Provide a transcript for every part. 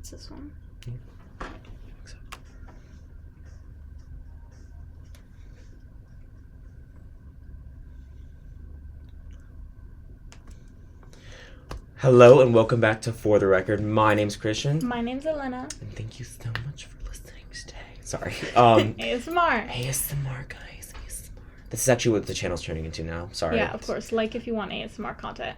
It's this one. Yeah. So. Hello and welcome back to For the Record. My name's Christian. My name's Elena. And thank you so much for listening today. Sorry. ASMR. ASMR, guys. ASMR. This is actually what the channel's turning into now. Sorry. Yeah, of course. Like if you want ASMR content.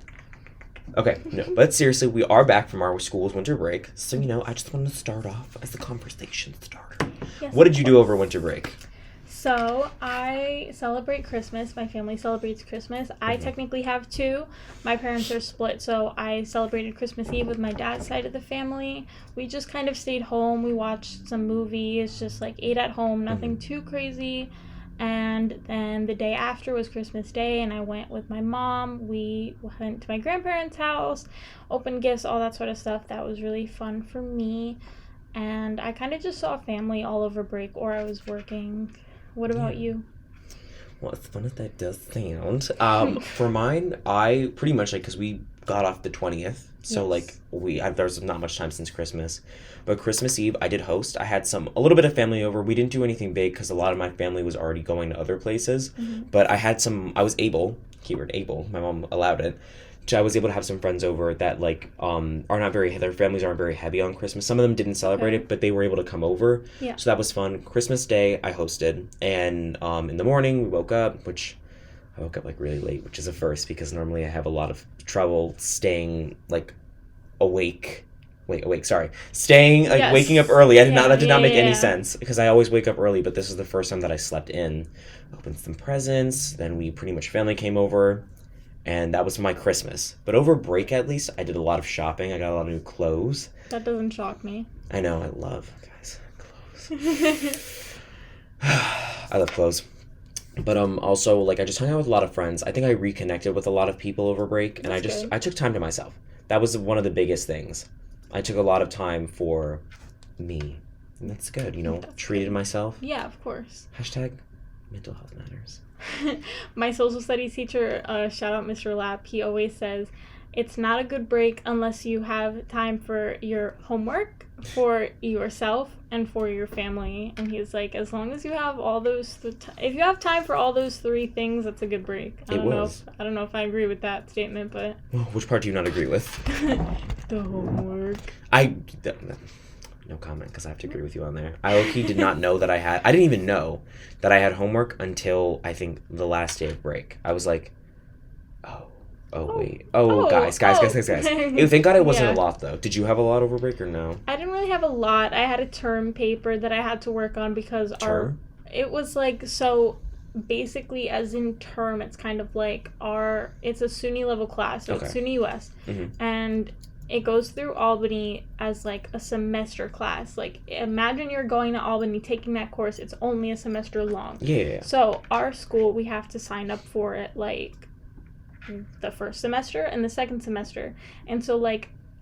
Okay, no, but seriously, we are back from our school's winter break. So, I just wanted to start off as the conversation starter. Yes, what did you do over winter break? So, I celebrate Christmas. My family celebrates Christmas. I technically have two. My parents are split, so I celebrated Christmas Eve with my dad's side of the family. We just kind of stayed home. We watched some movies, just like ate at home, nothing too crazy. And then the day after was Christmas Day, and I went with my mom. We went to my grandparents' house, opened gifts, all that sort of stuff. That was really fun for me. And I kind of just saw family all over break, or I was working. What about you? Well, as fun as that does sound, for mine, I pretty much, because we got off the 20th, so, Yes. there was not much time since Christmas, but Christmas Eve, I did host. I had a little bit of family over. We didn't do anything big, because a lot of my family was already going to other places, but I was able, keyword able, my mom allowed it, I was able to have some friends over that, are not their families aren't very heavy on Christmas. Some of them didn't celebrate it, but they were able to come over. Yeah. So that was fun. Christmas Day, I hosted. And in the morning, we woke up, I woke up, really late, which is a first, because normally I have a lot of trouble staying, awake. Staying, Yes. waking up early. That did not make any Yeah. sense, because I always wake up early, but this is the first time that I slept in. Opened some presents, then family came over. And that was my Christmas. But over break, at least, I did a lot of shopping. I got a lot of new clothes. That doesn't shock me. I know, I love, guys, clothes. I love clothes. But also, I just hung out with a lot of friends. I think I reconnected with a lot of people over break. And That's good. I took time to myself. That was one of the biggest things. I took a lot of time for me. And that's good, That's treated good. myself. Yeah, of course. Hashtag mental health matters. My social studies teacher, shout out Mr. Lapp, he always says, it's not a good break unless you have time for your homework, for yourself, and for your family. And he's like, as long as you have all those, if you have time for all those three things, that's a good break. I don't know if I agree with that statement, but Which part do you not agree with? the homework. No comment, because I have to agree with you on there. I low-key did not know that I didn't even know that I had homework until, I think, the last day of break. I was like, wait. Guys. Thank God it wasn't a lot, though. Did you have a lot over break or no? I didn't really have a lot. I had a term paper that I had to work on because it was so basically, as in term, it's kind of it's a SUNY level class, so it's SUNY US, and it goes through Albany as a semester class. Imagine you're going to Albany taking that course. It's only a semester long. Yeah. So our school, we have to sign up for it the first semester and the second semester. And so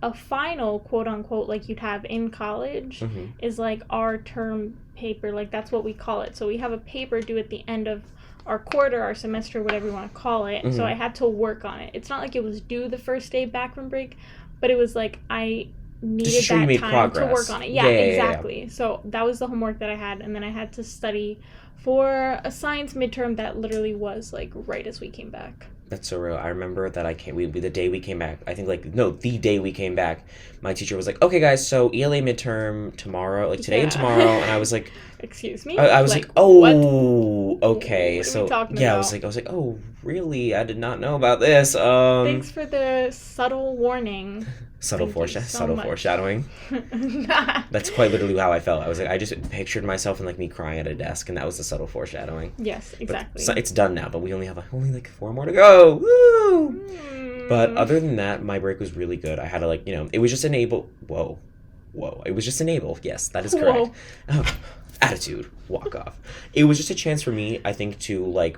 a final, quote unquote, you'd have in college is our term paper. That's what we call it. So we have a paper due at the end of our quarter, our semester, whatever you want to call it. So I had to work on it. It's not it was due the first day back from break, but it was I needed that time to work on it. Yeah, exactly. Yeah. So that was the homework that I had, and then I had to study for a science midterm that literally was right as we came back. That's so real. I remember that the day we came back, the day we came back, my teacher was like, okay guys, so ELA midterm tomorrow, today and tomorrow, and I was like, excuse me? I was what? Okay. What so are we talking yeah, about? I was like, oh really? I did not know about this. Thanks for the subtle warning. Subtle foreshadowing. That's quite literally how I felt. I was I just pictured myself in me crying at a desk, and that was the subtle foreshadowing. Yes, exactly. It's done now, but we only have 4 more to go. Woo! But other than that, my break was really good. I had to it was just enable. Whoa, it was just enable. Yes, that is correct. Oh, attitude, walk off. It was just a chance for me, I think, to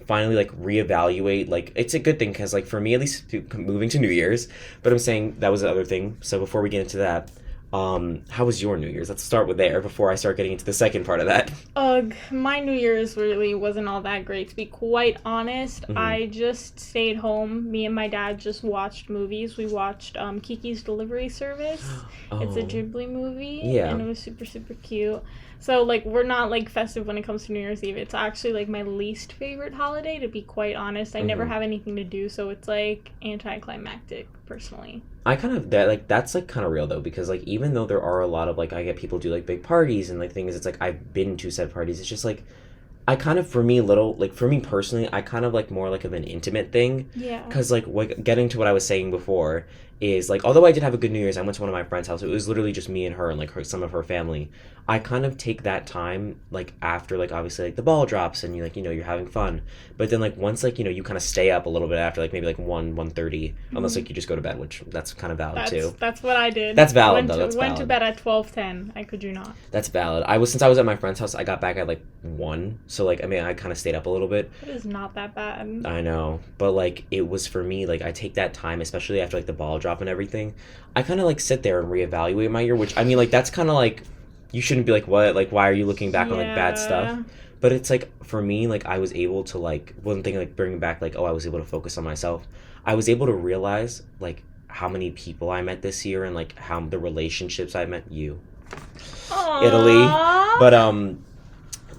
finally reevaluate. It's a good thing, because for me at least, moving to New Year's, but I'm saying that was the other thing. So before we get into that, How was your New Year's? Let's start with there before I start getting into the second part of that. Ugh, my New Year's really wasn't all that great, to be quite honest. Mm-hmm. I just stayed home. Me and my dad just watched movies. We watched Kiki's Delivery Service. It's a Ghibli movie. Yeah. And it was super, super cute. So, like, we're not, like, festive when it comes to New Year's Eve. It's actually, like, my least favorite holiday, to be quite honest. I never have anything to do, so it's, like, anticlimactic, personally. I kind of, that's, like, kind of real, though, because, like, even though there are a lot of, like, I get people do, like, big parties and, like, things, it's, like, I've been to said parties, it's just, like, I kind of, for me personally, I kind of, like, more, like, of an intimate thing. Yeah. Because, like, getting to what I was saying before is, like, although I did have a good New Year's, I went to one of my friend's house, it was literally just me and her and, like, some of her family. I kind of take that time, like, after, like, obviously, like, the ball drops and, you like, you know, you're having fun. But then, like, once, like, you know, you kind of stay up a little bit after, like, maybe, like, 1:30, unless, like, you just go to bed, which that's kind of valid, too. That's what I did. That's valid, though. That's valid. Went to bed at 12:10. I could you not. That's valid. Since I was at my friend's house, I got back at, like, 1. So, like, I mean, I kind of stayed up a little bit. It is not that bad. I know. But, like, it was for me, like, I take that time, especially after, like, the ball drop and everything. I kind of, like, sit there and reevaluate my year, which, I mean, like, that's kind of, like, you shouldn't be like, what? Like, why are you looking back on, like, bad stuff? But it's, like, for me, like, I was able to, like, one thing, like, bringing back, like, I was able to focus on myself. I was able to realize, like, how many people I met this year and, like, how the relationships I met. You. Aww. Italy. But,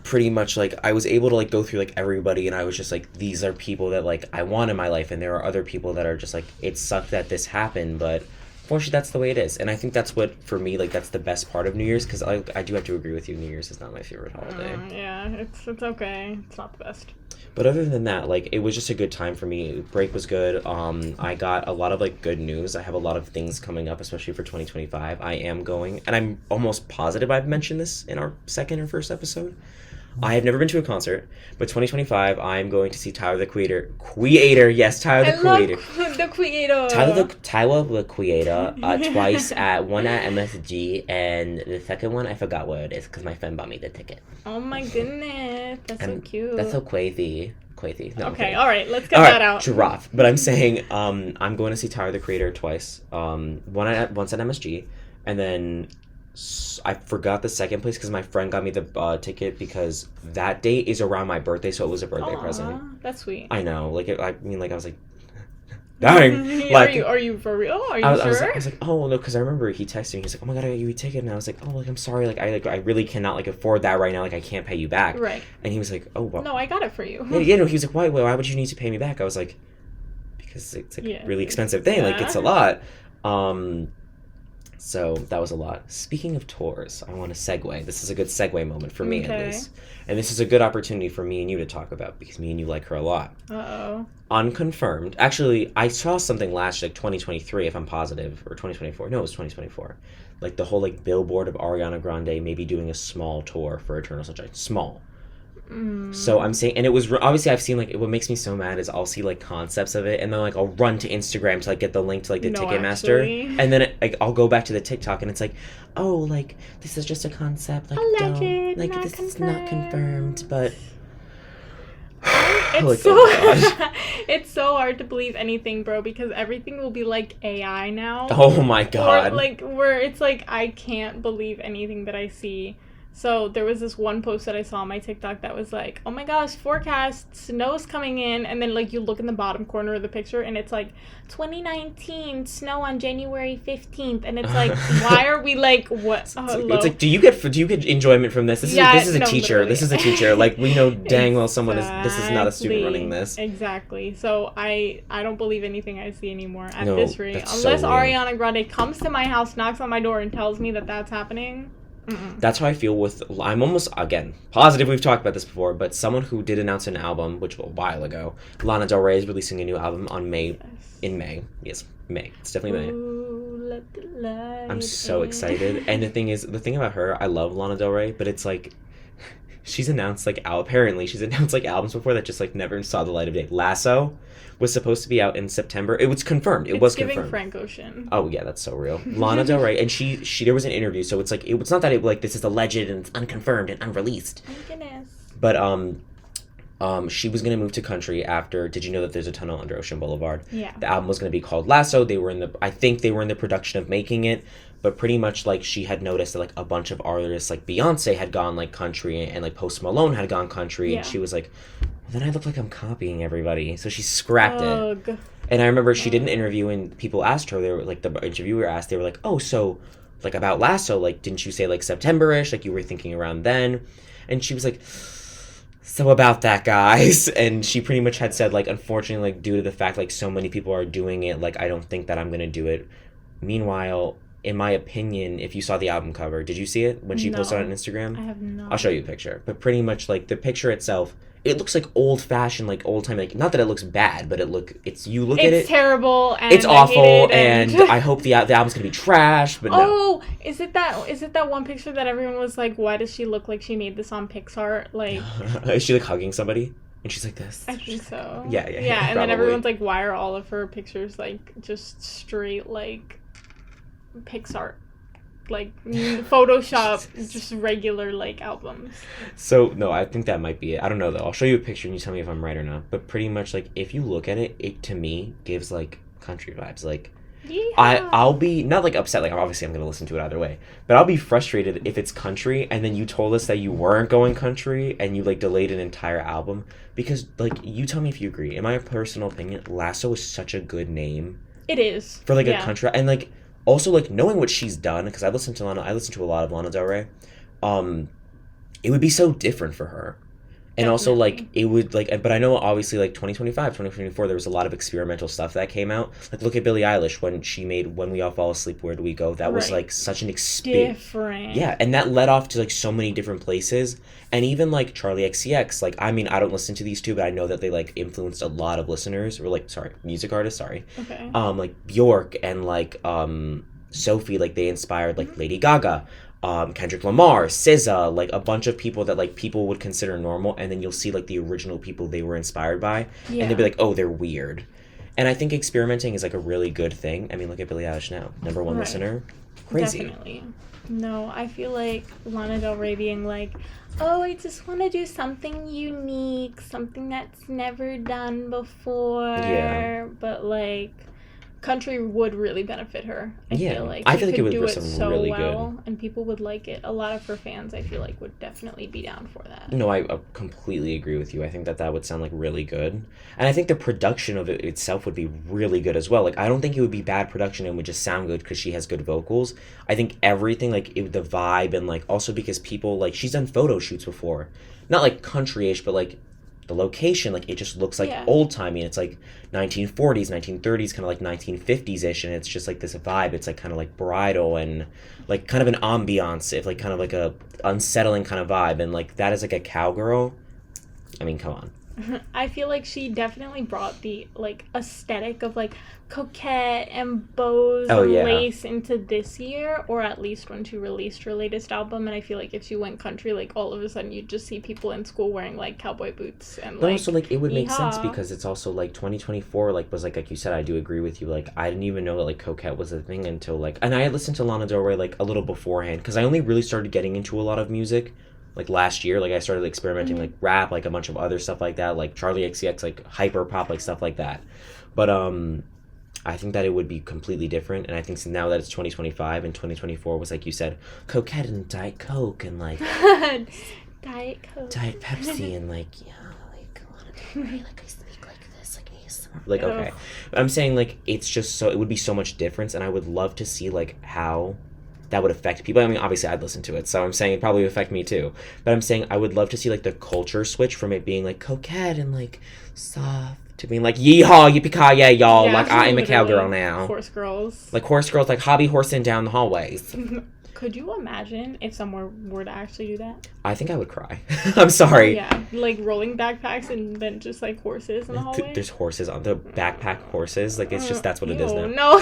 pretty much, like, I was able to, like, go through, like, everybody, and I was just, like, these are people that, like, I want in my life, and there are other people that are just, like, it sucked that this happened, but unfortunately, that's the way it is. And I think that's what, for me, like, that's the best part of New Year's, because I do have to agree with you, New Year's is not my favorite holiday. Yeah, it's okay. It's not the best. But other than that, like, it was just a good time for me. Break was good. I got a lot of, like, good news. I have a lot of things coming up, especially for 2025. I am going, and I'm almost positive I've mentioned this in our second or first episode. I have never been to a concert, but 2025, I'm going to see Tyler the Creator. Yes, Tyler the Creator. The Creator. Tyler the Creator, twice one at MSG, and the second one, I forgot what it is, because my friend bought me the ticket. Oh my goodness, that's so cute. That's so crazy. No, okay, all right, let's get that out. Giraffe. But I'm saying, I'm going to see Tyler the Creator twice. Once at MSG, and then I forgot the second place because my friend got me the ticket because that date is around my birthday, so it was a birthday present. That's sweet. I know, like I mean, like I was like, dang. Like, are you for real? Are you sure? I was like, oh no, because I remember he texted me. He's like, oh my god, I got you a ticket, and I was like, oh, like I'm sorry, like I really cannot like afford that right now. Like I can't pay you back. Right. And he was like, oh, well, no, I got it for you. Yeah, no, he was like, why would you need to pay me back? I was like, because it's like a really expensive thing. Yeah. Like it's a lot. So that was a lot. Speaking of tours, I want to segue. This is a good segue moment for me, at least. And this is a good opportunity for me and you to talk about, because me and you like her a lot. Uh-oh. Unconfirmed. Actually, I saw something last year, like 2023, if I'm positive, or 2024. No, it was 2024. Like the whole like billboard of Ariana Grande maybe doing a small tour for Eternal Sunshine. Small. So I'm saying, and it was obviously I've seen like what makes me so mad is I'll see like concepts of it, and then like I'll run to Instagram to like get the link to like the Ticketmaster, and then like I'll go back to the TikTok, and it's like, oh, like this is just a concept, like alleged, like this confirmed. Is not confirmed, but it's it's so hard to believe anything, bro, because everything will be like AI now. Oh my god! Or like where it's like I can't believe anything that I see. So there was this one post that I saw on my TikTok that was like, oh my gosh, forecast, snow's coming in. And then like you look in the bottom corner of the picture and it's like 2019 snow on January 15th. And it's like, why are we like, what? It's like, do you get enjoyment from this? This is a teacher. Literally. This is a teacher. Like we know dang well someone this is not a student running this. Exactly. So I don't believe anything I see anymore at this rate. Unless Ariana Grande comes to my house, knocks on my door and tells me that that's happening. Mm-mm. That's how I feel with, I'm almost, again, positive we've talked about this before, but someone who did announce an album, which was a while ago, Lana Del Rey is releasing a new album in May. Yes, May. It's definitely May. Ooh, let the light I'm so excited. And the thing about her, I love Lana Del Rey, but it's like, she's announced like albums before that just like never saw the light of day. Lasso was supposed to be out in September. It was confirmed. It was confirmed. It's giving Frank Ocean. Oh yeah, that's so real. Lana Del Rey, and she there was an interview, so it's like it's not that it like this is alleged and it's unconfirmed and unreleased. Oh my goodness. But she was gonna move to country after. Did you know that there's a tunnel under Ocean Boulevard? Yeah. The album was gonna be called Lasso. I think they were in the production of making it, but pretty much like she had noticed that like a bunch of artists like Beyonce had gone like country and like Post Malone had gone country, and she was like, well, then I look like I'm copying everybody, so she scrapped it. And I remember she did an interview, and people asked her, they were like, the interviewer asked, they were like, oh, so like about Lasso, like didn't you say like September-ish, like you were thinking around then? And she was like, so about that, guys. And she pretty much had said like, unfortunately, like due to the fact like so many people are doing it, like I don't think that I'm gonna do it. Meanwhile, in my opinion, if you saw the album cover, did you see it when she posted it on Instagram? I have not. I'll show you a picture. But pretty much like the picture itself, it looks like old fashioned, like old time. Like not that it looks bad, but it's you look at it. It's terrible. And it's awful, I hate it, and I hope the album's gonna be trash. But no. Is it that one picture that everyone was like, why does she look like she made this on Pixar? Like, is she like hugging somebody? And she's like this. I think so. Yeah. And then everyone's like, why are all of her pictures like just straight like Pixar? Like Photoshop, just regular like albums. So no, I think that might be it. I don't know though. I'll show you a picture and you tell me if I'm right or not. But pretty much like if you look at it, it to me gives like country vibes. Like I'll be not like upset. Like obviously I'm gonna listen to it either way, but I'll be frustrated if it's country and then you told us that you weren't going country and you like delayed an entire album, because like you tell me if you agree. In my personal opinion, Lasso is such a good name. It is for like a country, and like. Also, like, knowing what she's done, because I listen to a lot of Lana Del Rey, it would be so different for her. And also, like, it would, like, but I know, obviously, like, 2025, 2024, there was a lot of experimental stuff that came out. Like, look at Billie Eilish when she made When We All Fall Asleep, Where Do We Go? That was, like, such an experience. Different. Yeah, and that led off to, like, so many different places. And even, like, Charlie XCX, like, I mean, I don't listen to these two, but I know that they, like, influenced a lot of listeners, or, like, music artists, Okay. Like, Bjork and, like, Sophie, like, they inspired, like, Lady Gaga. Kendrick Lamar, SZA, like a bunch of people that like people would consider normal, and then you'll see like the original people they were inspired by, and they'll be like, oh, they're weird. And I think experimenting is like a really good thing. I mean, look at Billie Eilish now, #1 listener, crazy. Definitely. No, I feel like Lana Del Rey being like, oh, I just want to do something unique, something that's never done before. Yeah. But like, country would really benefit her. I feel like it would do it so really well, good. And people would like it. A lot of her fans, I feel like, would definitely be down for that. No, I completely agree with you. I think that would sound like really good, and I think the production of it itself would be really good as well. Like, I don't think it would be bad production and would just sound good because she has good vocals. I think everything, like the vibe, and like also because people like she's done photo shoots before, not like country-ish, but like. The location, like, it just looks like old-timey, and it's, like, 1940s, 1930s, kind of, like, 1950s-ish, and it's just, like, this vibe. It's, like, kind of, like, bridal and, like, kind of an ambiance, if, like, kind of, like, a unsettling kind of vibe, and, like, that is, like, a cowgirl. I mean, come on. I feel like she definitely brought the, like, aesthetic of, like, coquette and bows and lace into this year, or at least when she released her latest album. And I feel like if she went country, like, all of a sudden you'd just see people in school wearing, like, cowboy boots and, like, also, like, it would make sense because it's also, like, 2024, like, was, like you said, I do agree with you, like, I didn't even know that, like, coquette was a thing until, like, and I had listened to Lana Del Rey, like, a little beforehand, because I only really started getting into a lot of music like last year. Like I started experimenting like rap, like a bunch of other stuff like that, like Charlie XCX, like hyper pop, like stuff like that. But I think that it would be completely different, and I think now that it's 2025 and 2024 was, like you said, coquette and Diet Coke and like Diet Coke, Diet Pepsi, and like like I speak like this, like ASMR. Like okay, I'm saying like it's just so it would be so much difference, and I would love to see like how that would affect people. I mean, obviously I'd listen to it, so I'm saying it'd probably affect me too. But I'm saying I would love to see like the culture switch from it being like coquette and like soft to being like yeehaw, yippee-ki-yay, yeah, y'all. Like I am a cowgirl now. Horse girls. Like horse girls, like hobby horsing down the hallways. Could you imagine if someone were to actually do that? I think I would cry. I'm sorry. Yeah, like rolling backpacks and then just like horses in the hallway. There's horses on the backpack horses. Like it's just that's what it is now. No.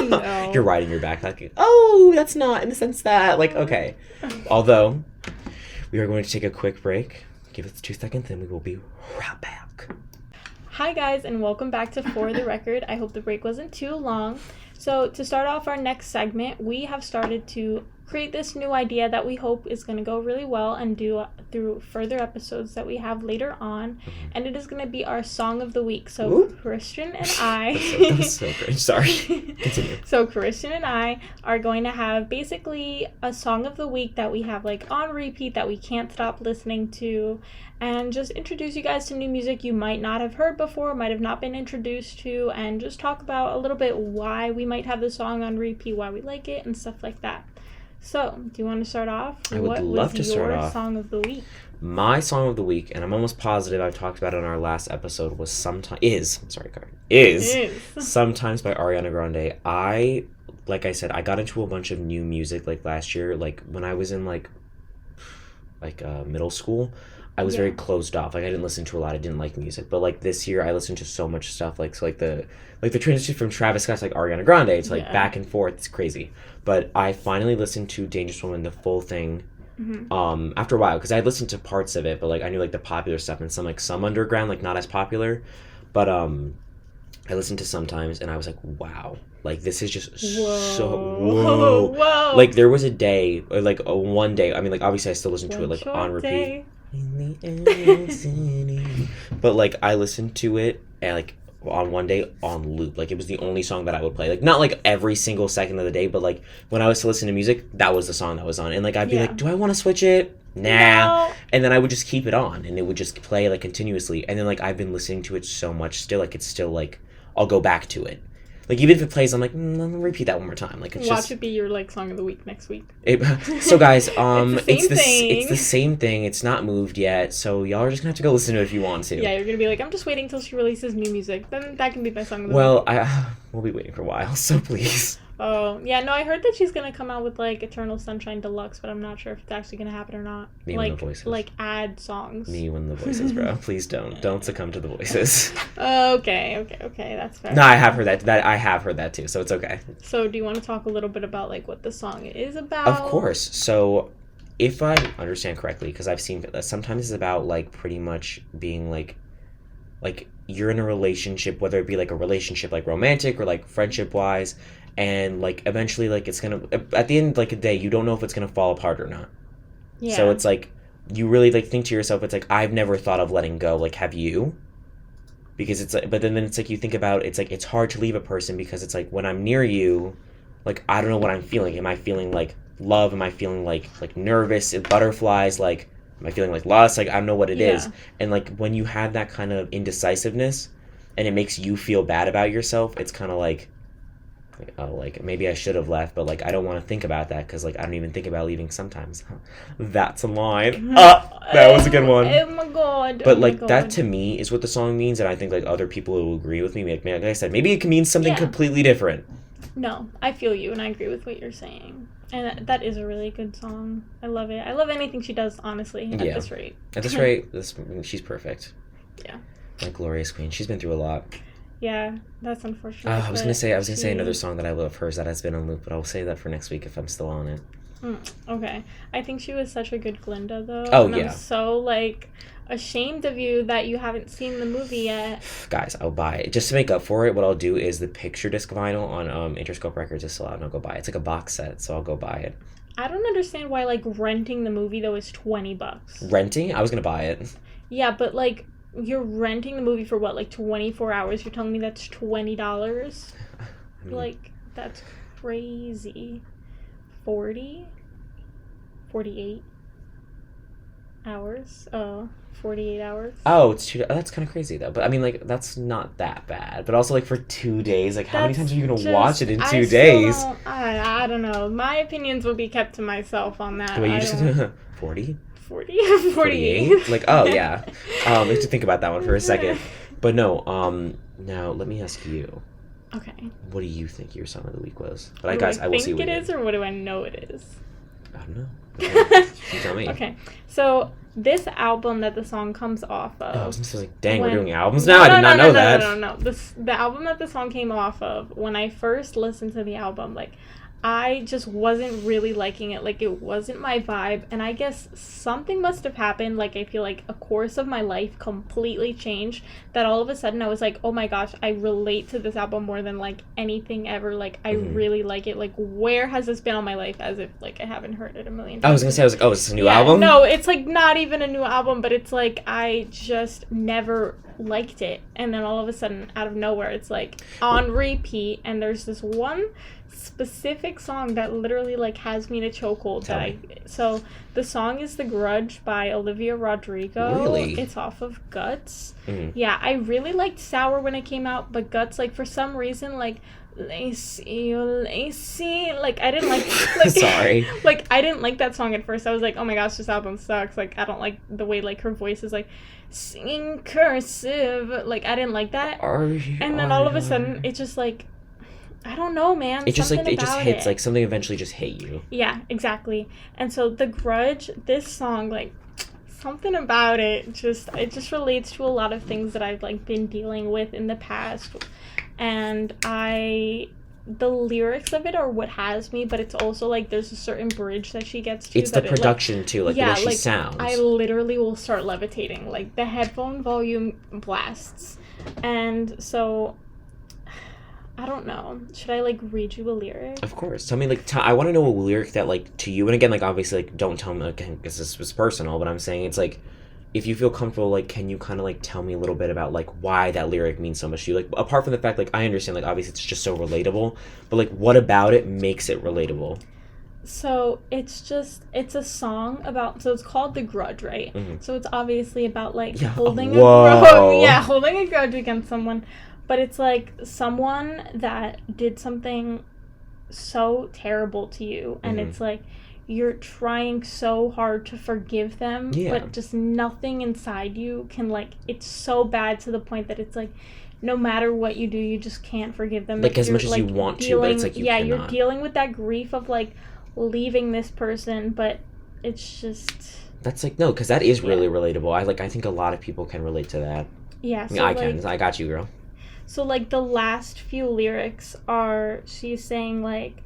No. You're riding your backpack. Oh, that's not in the sense that like okay. Although we are going to take a quick break. Give it 2 seconds, and we will be right back. Hi guys, and welcome back to For the Record. I hope the break wasn't too long. So to start off our next segment, we have started to create this new idea that we hope is going to go really well and do through further episodes that we have later on. And it is going to be our Song of the Week. So Ooh. Christian and I... that was so great. Sorry. Continue. So Christian and I are going to have basically a Song of the Week that we have like on repeat that we can't stop listening to, and just introduce you guys to new music you might not have heard before, might have not been introduced to, and just talk about a little bit why we might have the song on repeat, why we like it, and stuff like that. So, do you want to start off? I would love to start off. What was your Song of the Week? My Song of the Week, and I'm almost positive I've talked about it on our last episode, was Sometimes by Ariana Grande. Like I said, I got into a bunch of new music like last year. Like when I was in like middle school, I was very closed off. Like I didn't listen to a lot. I didn't like music. But like this year, I listened to so much stuff. Like the transition from Travis Scott to like Ariana Grande. It's like back and forth. It's crazy. But I finally listened to Dangerous Woman, the full thing. After a while, because I had listened to parts of it, but like I knew like the popular stuff and some underground, like not as popular. But I listened to Sometimes, and I was like, wow, like this is just whoa. Like there was a day, or like one day. I mean, like obviously I still listen to it like on repeat. But like I listened to it and like on one day on loop. Like it was the only song that I would play. Like not like every single second of the day, but like when I was to listen to music, that was the song that was on. And like I'd be like, do I want to switch it? Nah. No. And then I would just keep it on, and it would just play like continuously. And then like I've been listening to it so much still, like it's still like I'll go back to it. Like even if it plays, I'm like, let me repeat that one more time. Like it's Watch it be your like Song of the Week next week. So guys, it's the same thing. It's not moved yet, so y'all are just gonna have to go listen to it if you want to. Yeah, you're gonna be like, I'm just waiting till she releases new music. Then that can be my Song of the Week. Well, we'll be waiting for a while, so please. Oh, yeah, no, I heard that she's gonna come out with, like, Eternal Sunshine Deluxe, but I'm not sure if it's actually gonna happen or not. Me like, and the Voices. Like, add songs. Me and the Voices, bro. Please don't succumb to the Voices. Okay, that's fair. No, I have heard that. I have heard that, too, so it's okay. So, do you want to talk a little bit about, like, what the song is about? Of course. So, if I understand correctly, because I've seen that sometimes it's about, like, pretty much being, like, you're in a relationship, whether it be, like, a relationship, like, romantic or, like, friendship-wise, and like eventually like it's gonna at the end like a day you don't know if it's gonna fall apart or not. Yeah. So it's like you really like think to yourself, it's like I've never thought of letting go. Like have you? Because it's like, but then it's like you think about it's like it's hard to leave a person because it's like when I'm near you, like I don't know what I'm feeling. Am I feeling like love? Am I feeling like nervous? Butterflies? Like am I feeling like lost? Like I don't know what it is. And like when you have that kind of indecisiveness, and it makes you feel bad about yourself, it's kind of like. Oh, like maybe I should have left, but like I don't want to think about that because like I don't even think about leaving sometimes. That's a line. That was a good one. Oh my god! But like that to me is what the song means, and I think like other people will agree with me. Like I said, maybe it can mean something completely different. No, I feel you, and I agree with what you're saying. And that is a really good song. I love it. I love anything she does, honestly. At this rate. At this rate, she's perfect. Yeah. Like Glorious Queen, she's been through a lot. Yeah, that's unfortunate. I was gonna say another song that I love of hers that has been on loop, but I'll say that for next week if I'm still on it. Okay, I think she was such a good Glinda though. Oh I'm so like ashamed of you that you haven't seen the movie yet. Guys, I'll buy it just to make up for it. What I'll do is the picture disc vinyl on Interscope Records is still out, and I'll go buy it. It's like a box set, so I'll go buy it. I don't understand why like renting the movie though is $20. Renting? I was gonna buy it. Yeah, but like. You're renting the movie for what, like 24 hours? You're telling me that's $20? I mean, like, that's crazy. 40? 48 hours? Oh, 48 hours? Oh, that's kind of crazy, though. But, I mean, like, that's not that bad. But also, like, for 2 days, like, how many times are you going to watch it in 2 days? I don't know. My opinions will be kept to myself on that. Wait, you just said 40? 40? 48? Like, oh, yeah. I have to think about that one for a second. But no, now let me ask you. Okay. What do you think your Song of the Week was? But I will see what it is, or what do I know it is? I don't know. Okay. You tell me. Okay. So, this album that the song comes off of... Oh, I was just like, dang, we're doing albums now? I did not know that. No. The album that the song came off of, when I first listened to the album, like... I just wasn't really liking it. Like, it wasn't my vibe. And I guess something must have happened. Like, I feel like a course of my life completely changed. That all of a sudden I was like, oh my gosh, I relate to this album more than, like, anything ever. Like, I really like it. Like, where has this been all my life? As if, like, I haven't heard it a million times. I was going to say, I was like, oh, is this a new album? No, it's, like, not even a new album. But it's, like, I just never liked it. And then all of a sudden, out of nowhere, it's, like, on repeat. And there's this one specific song that literally like has me in a chokehold. So the song is "The Grudge" by Olivia Rodrigo. Really? It's off of Guts. Yeah, I really liked Sour when it came out, but Guts, like, for some reason, like, Lacy, like, I didn't like sorry, like, I didn't like that song at first. I was like, oh my gosh, this album sucks. Like, I don't like the way, like, her voice is like singing cursive. Like, I didn't like that. And then all of a sudden it just like, I don't know, man. It just like, it just hits, like, something eventually just hit you. Yeah, exactly. And so The Grudge, this song, like, something about it just relates to a lot of things that I've, like, been dealing with in the past. And the lyrics of it are what has me, but it's also, like, there's a certain bridge that she gets to. It's the production, too, like, the way she sounds. I literally will start levitating. Like, the headphone volume blasts. And so, I don't know. Should I, like, read you a lyric? Of course. Tell me, like, I want to know a lyric that, like, to you, and again, like, obviously, like, don't tell me, again, because this was personal, but I'm saying it's, like, if you feel comfortable, like, can you kind of, like, tell me a little bit about, like, why that lyric means so much to you? Like, apart from the fact, like, I understand, like, obviously it's just so relatable, but, like, what about it makes it relatable? So, it's a song about, so it's called The Grudge, right? Mm-hmm. So it's obviously about, like, holding a grudge against someone. But it's, like, someone that did something so terrible to you. And it's, like, you're trying so hard to forgive them. But just nothing inside you can, like, it's so bad to the point that it's, like, no matter what you do, you just can't forgive them. Like, as much as you want to, but it's, like, you cannot. Yeah, you're dealing with that grief of, like, leaving this person. But it's just... That's, like, no, because that is really relatable. I think a lot of people can relate to that. Yeah, so, I can. I got you, girl. So, like, the last few lyrics are, she's saying, like,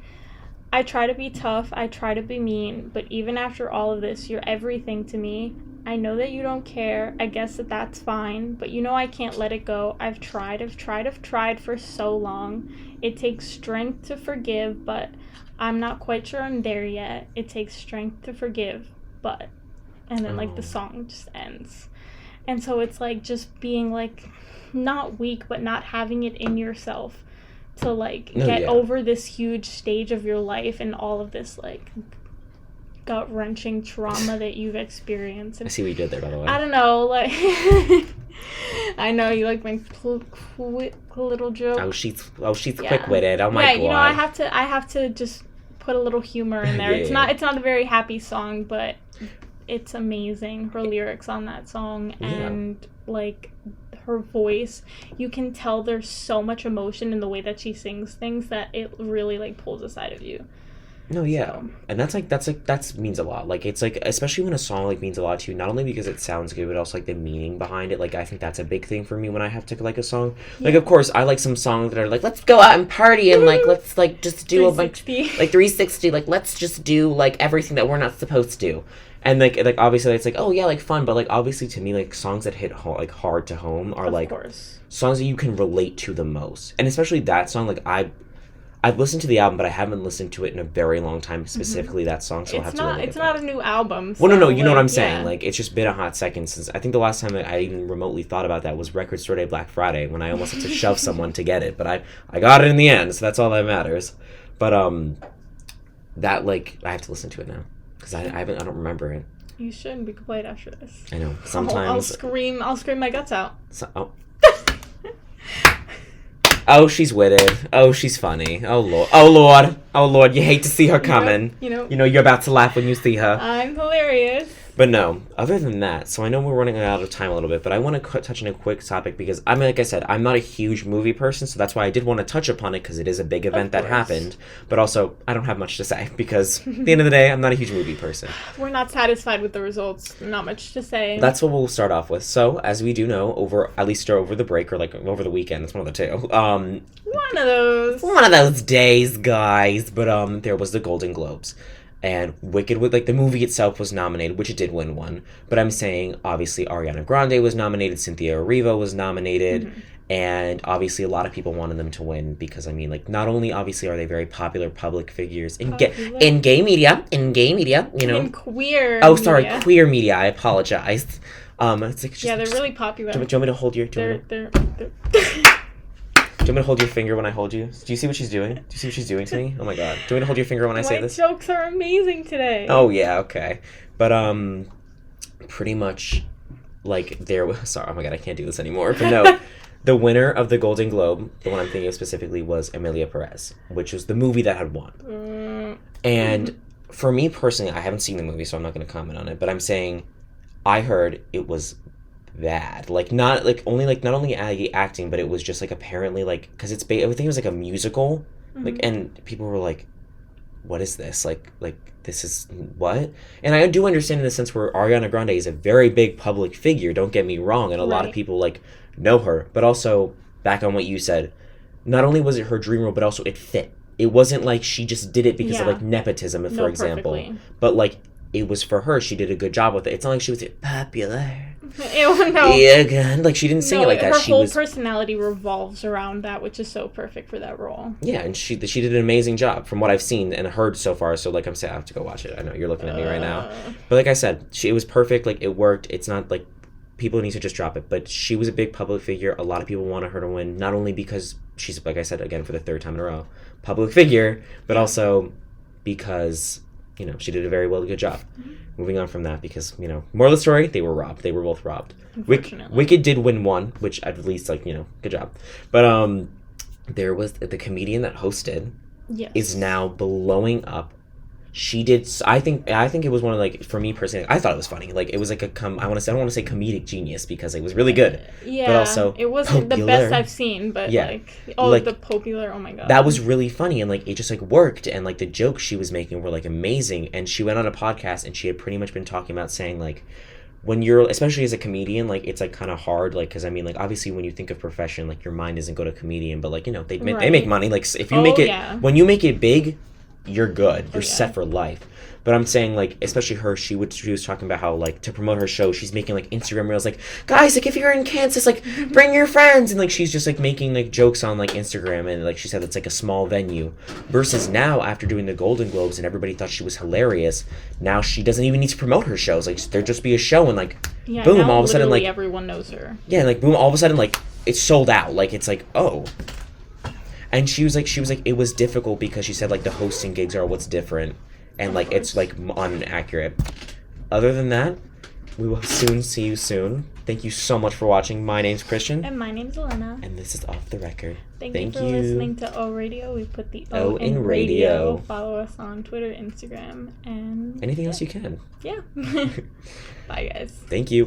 I try to be tough, I try to be mean, but even after all of this, you're everything to me. I know that you don't care, I guess that's fine, but you know I can't let it go. I've tried for so long. It takes strength to forgive, but I'm not quite sure I'm there yet. It takes strength to forgive, but... And then, like, the song just ends. And so it's, like, just being, like... not weak, but not having it in yourself to, like, get over this huge stage of your life and all of this, like, gut-wrenching trauma that you've experienced. And I see what you did there, by the way. I don't know, like, I know you like my quick little joke. Oh, she's quick-witted. Oh my god. Yeah, you know, I have to just put a little humor in there. It's not a very happy song, but it's amazing. Her lyrics on that song and, like, her voice, you can tell there's so much emotion in the way that she sings things that it really, like, pulls aside of you. No, yeah. So. And that means a lot. Like, it's, like, especially when a song, like, means a lot to you, not only because it sounds good, but also, like, the meaning behind it. Like, I think that's a big thing for me when I have to like a song. Yeah. Like, of course, I like some songs that are, like, let's go out and party and, like, let's, like, just do a bunch, like, 360, like, let's just do, like, everything that we're not supposed to do. And, like obviously, it's, like, oh, yeah, like, fun, but, like, obviously, to me, like, songs that hit, like, hard to home are, like, songs that you can relate to the most. And especially that song, like, I've listened to the album, but I haven't listened to it in a very long time, specifically that song, so I'll have to really It's not a new album. So, well, no, you know what I'm saying. Like, it's just been a hot second since... I think the last time I even remotely thought about that was Record Store Day Black Friday, when I almost had to shove someone to get it, but I got it in the end, so that's all that matters. But, that, like, I have to listen to it now, because I don't remember it. You shouldn't. We could play it after this. I know. Sometimes... I'll scream my guts out. Oh, she's witted. Oh, she's funny. Oh, Lord. Oh, Lord. Oh, Lord. You hate to see her coming. You know you're about to laugh when you see her. I'm hilarious. But no, other than that, so I know we're running out of time a little bit, but I want to touch on a quick topic because I'm like I said, I'm not a huge movie person, so that's why I did want to touch upon it because it is a big event that happened. But also, I don't have much to say because at the end of the day, I'm not a huge movie person. We're not satisfied with the results. Not much to say. That's what we'll start off with. So, as we do know, at least over the break or like over the weekend, it's one of the two. One of those days, guys. But there was the Golden Globes. And Wicked, like the movie itself was nominated, which it did win one. But I'm saying, obviously, Ariana Grande was nominated, Cynthia Erivo was nominated, and obviously a lot of people wanted them to win because, I mean, like, not only obviously are they very popular public figures in gay media, you know. In queer Oh, sorry, media. Queer media, I apologize. It's like they're really popular. Do you want me to hold your... Do you want me to hold your finger when I hold you? Do you see what she's doing? Do you see what she's doing to me? Oh my god. Do you want me to hold your finger when I say this? My jokes are amazing today. Oh yeah, okay. But pretty much like there was sorry, oh my god, I can't do this anymore. But no. The winner of the Golden Globe, the one I'm thinking of specifically, was Emilia Perez, which was the movie that had won. And for me personally, I haven't seen the movie, so I'm not going to comment on it, but I'm saying I heard it was bad, not only acting, but it was just like apparently like because everything was like a musical, and people were like, what is this, like this is what? And I do understand in the sense where Ariana Grande is a very big public figure, don't get me wrong, and a lot of people like know her, but also back on what you said, not only was it her dream role, but also it fit. It wasn't like she just did it because of like nepotism, for example, perfectly. But like it was for her. She did a good job with it. It's not like she was popular. Ew, no. Yeah, God. Like, she didn't sing it like that. Her whole personality revolves around that, which is so perfect for that role. Yeah, and she did an amazing job from what I've seen and heard so far. So, like I'm saying, I have to go watch it. I know you're looking at me right now. But like I said, it was perfect. Like, it worked. It's not like people need to just drop it. But she was a big public figure. A lot of people wanted her to win, not only because she's, like I said, again, for the third time in a row, public figure, but also because, you know, she did a very good job. Moving on from that, because, you know, moral of the story, they were robbed. They were both robbed. Wicked did win one, which at least, like, you know, good job. But there was the comedian that hosted is now blowing up. She did. I think it was one of, like, for me personally, I thought it was funny. Like, it was like I don't want to say comedic genius because it was really good. Yeah, but also it wasn't popular. The best I've seen, but the popular. Oh my god, that was really funny, and like it just like worked, and like the jokes she was making were like amazing. And she went on a podcast, and she had pretty much been talking about saying like, when you're, especially as a comedian, like it's like kind of hard, like, because I mean, like, obviously when you think of profession, like your mind doesn't go to comedian, but like, you know, they make money. Like if you make it when you make it big, you're good. You're set for life. But I'm saying, like, especially her, she was talking about how, like, to promote her show, she's making, like, Instagram reels, like, guys, like, if you're in Kansas, like, bring your friends. And, like, she's just, like, making, like, jokes on, like, Instagram. And, like, she said it's, like, a small venue. Versus now, after doing the Golden Globes and everybody thought she was hilarious, now she doesn't even need to promote her shows. Like, there'd just be a show and, like, boom, all of a sudden, like... everyone knows her. Yeah, like, boom, all of a sudden, like, it's sold out. Like, it's like, oh... And she was like, it was difficult because she said, like, the hosting gigs are what's different. And, like, it's, like, inaccurate. Other than that, we will soon see you soon. Thank you so much for watching. My name's Christian. And my name's Elena. And this is Off the Record. Thank you for listening to O Radio. We put the O in radio. Follow us on Twitter, Instagram, and... anything else you can. Yeah. Bye, guys. Thank you.